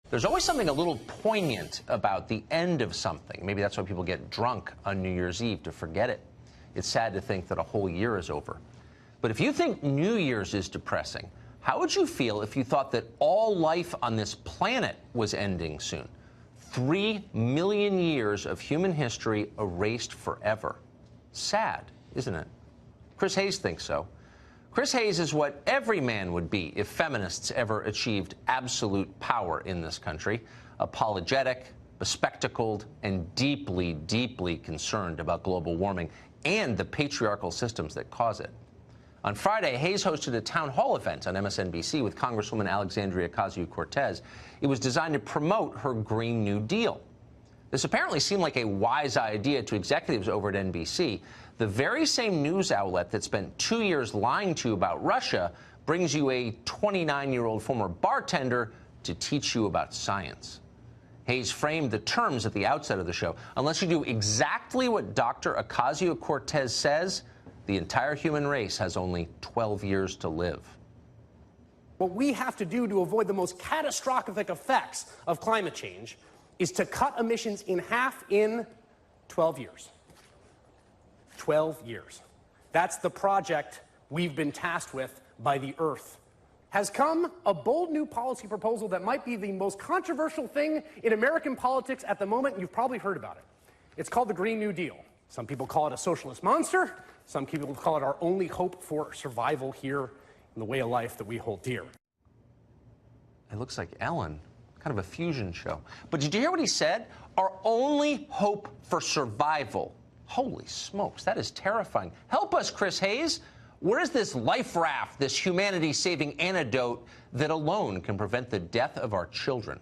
There's always something a little poignant about the end of something. Maybe that's why people get drunk on New Year's Eve, to forget it. It's sad to think that a whole year is over. But if you think New Year's is depressing, how would you feel if you thought that all life on this planet was ending soon? 3 million years of human history erased forever. Sad, isn't it? Chris Hayes thinks so. Chris Hayes is what every man would be if feminists ever achieved absolute power in this country: apologetic, bespectacled, and deeply, deeply concerned about global warming and the patriarchal systems that cause it. On Friday, Hayes hosted a town hall event on MSNBC with Congresswoman Alexandria Ocasio-Cortez. It was designed to promote her Green New Deal. This apparently seemed like a wise idea to executives over at NBC. The very same news outlet that spent 2 years lying to you about Russia brings you a 29-year-old former bartender to teach you about science. Hayes framed the terms at the outset of the show. Unless you do exactly what Dr. Ocasio-Cortez says, the entire human race has only 12 years to live. What we have to do to avoid the most catastrophic effects of climate change is to cut emissions in half in 12 years. 12 years. That's the project we've been tasked with by the Earth. Has come a bold new policy proposal that might be the most controversial thing in American politics at the moment, and you've probably heard about it. It's called the Green New Deal. Some people call it a socialist monster. Some people call it our only hope for survival here in the way of life that we hold dear. It looks like Ellen. Kind of a fusion show. But did you hear what he said? Our only hope for survival. Holy smokes, that is terrifying. Help us, Chris Hayes. Where is this life raft, this humanity-saving antidote that alone can prevent the death of our children?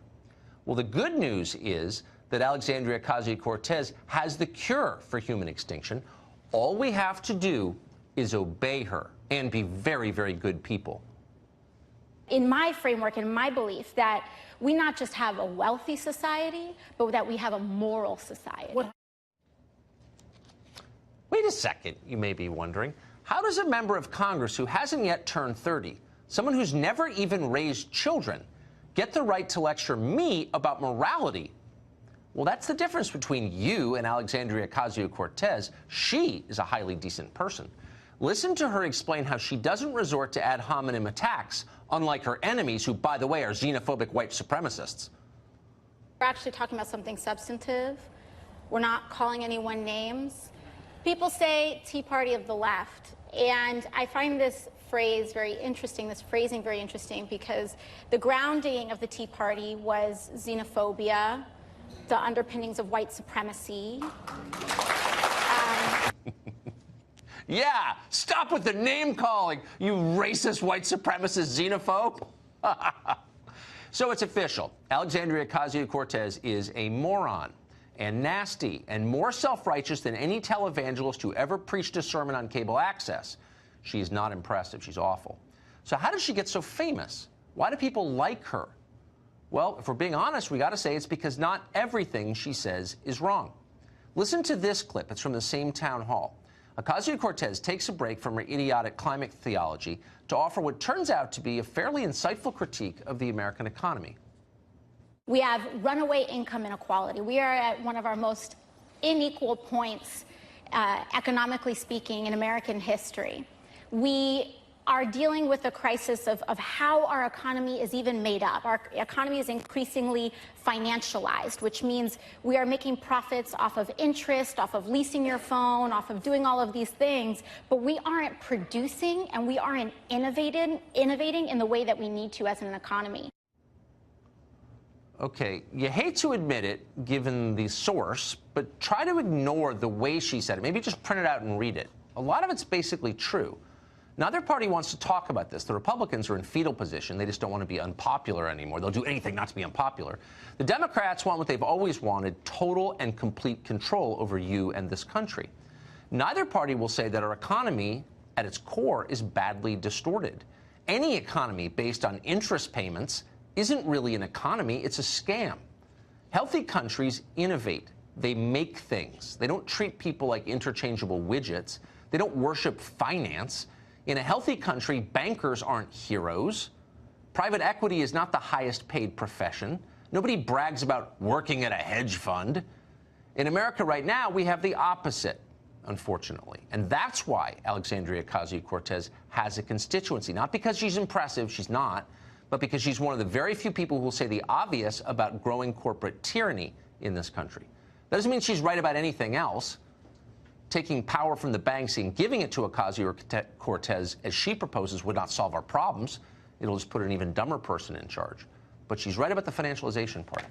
Well, the good news is that Alexandria Ocasio-Cortez has the cure for human extinction. All we have to do is obey her and be very, very good people. In my framework, in my belief, that we not just have a wealthy society, but that we have a moral society. Wait a second, you may be wondering. How does a member of Congress who hasn't yet turned 30, someone who's never even raised children, get the right to lecture me about morality? Well, that's the difference between you and Alexandria Ocasio-Cortez. She is a highly decent person. Listen to her explain how she doesn't resort to ad hominem attacks, unlike her enemies, who, by the way, are xenophobic white supremacists. We're actually talking about something substantive. We're not calling anyone names. People say Tea Party of the left, and I find this phrase very interesting, this phrasing very interesting, because the grounding of the Tea Party was xenophobia, the underpinnings of white supremacy. Yeah, stop with the name calling, you racist, white supremacist xenophobe. So it's official. Alexandria Ocasio-Cortez is a moron and nasty and more self-righteous than any televangelist who ever preached a sermon on cable access. She's not impressive. She's awful. So how did she get so famous? Why do people like her? Well, if we're being honest, we got to say it's because not everything she says is wrong. Listen to this clip. It's from the same town hall. Ocasio-Cortez takes a break from her idiotic climate theology to offer what turns out to be a fairly insightful critique of the American economy. We have runaway income inequality. We are at one of our most unequal points, economically speaking, in American history. We are dealing with the crisis of how our economy is even made up. Our economy is increasingly financialized, which means we are making profits off of interest, off of leasing your phone, off of doing all of these things, but we aren't producing and we aren't innovating in the way that we need to as an economy. Okay, you hate to admit it, given the source, but try to ignore the way she said it. Maybe just print it out and read it. A lot of it's basically true. Neither party wants to talk about this. The Republicans are in fetal position. They just don't want to be unpopular anymore. They'll do anything not to be unpopular. The Democrats want what they've always wanted: total and complete control over you and this country. Neither party will say that our economy, at its core, is badly distorted. Any economy based on interest payments isn't really an economy. It's a scam. Healthy countries innovate. They make things. They don't treat people like interchangeable widgets. They don't worship finance. In a healthy country, bankers aren't heroes. Private equity is not the highest paid profession. Nobody brags about working at a hedge fund. In America right now, we have the opposite, unfortunately. And that's why Alexandria Ocasio-Cortez has a constituency. Not because she's impressive, she's not, but because she's one of the very few people who will say the obvious about growing corporate tyranny in this country. That doesn't mean she's right about anything else. Taking power from the banks and giving it to Ocasio-Cortez, as she proposes, would not solve our problems. It'll just put an even dumber person in charge. But she's right about the financialization part.